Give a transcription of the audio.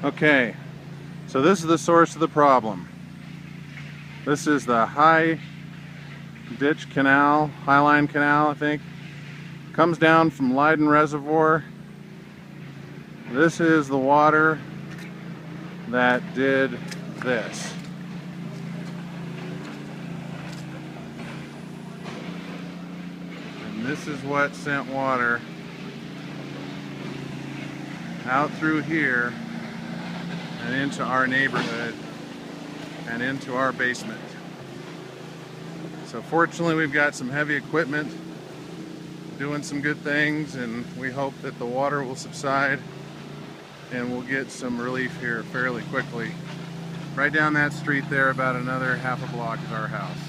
Okay, so this is the source of the problem. This is the High Ditch Canal, Highline Canal, I think. Comes down from Leyden Reservoir. This is the water that did this. And this is what sent water out through here and into our neighborhood and into our basement. So fortunately we've got some heavy equipment doing some good things, and we hope that the water will subside and we'll get some relief here fairly quickly. Right down that street there, about another half a block, is our house.